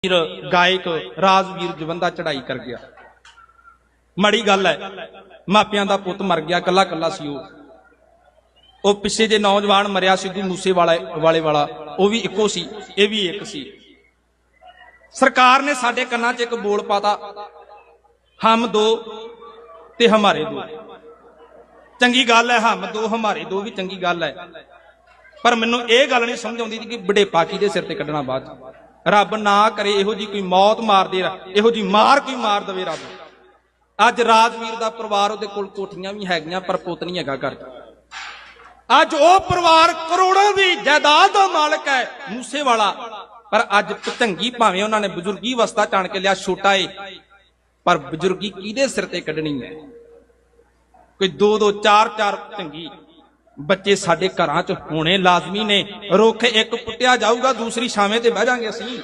गायक राजवीर जवंदा चढ़ाई कर गया। माड़ी गल है, मापियां दा पुत मर गया, कला कला सी वो पिछे जे नौजवान मरिया सिद्धू मूसे वाले वाला वो भी इको सी, ये भी एक सी। सरकार ने साडे कन्ना च एक बोल पाता, हम दो ते हमारे दो। चंगी गल है, हम दो हमारे दो भी चंगी गल है, पर मैनू ये गल नहीं समझ आती कि वडेपा किहदे सिर ते कड्ढना बाद च। रब ना करे इहो जी कोई मौत मार दे, इहो जी मार कोई मार दे रब। अज राजवीर दा परिवार उहदे कोल कोठियां भी हैगियां पर पुत नहीं हैगा घर। अज वो परिवार करोड़ों की जायदाद दा मालिक है मूसे वाला, पर अज भतंगी भावें उन्होंने बुजुर्गी अवस्था च आण के लिया, छोटा है पर बुजुर्गी किहदे सिर ते कड्ढनी है। कोई दो दो चार चार भतंगी बच्चे साडे घरां च होने लाजमी ने। रुख एक पुट्टिया जाऊगा, दूसरी छावें ते बह जांगे असीं।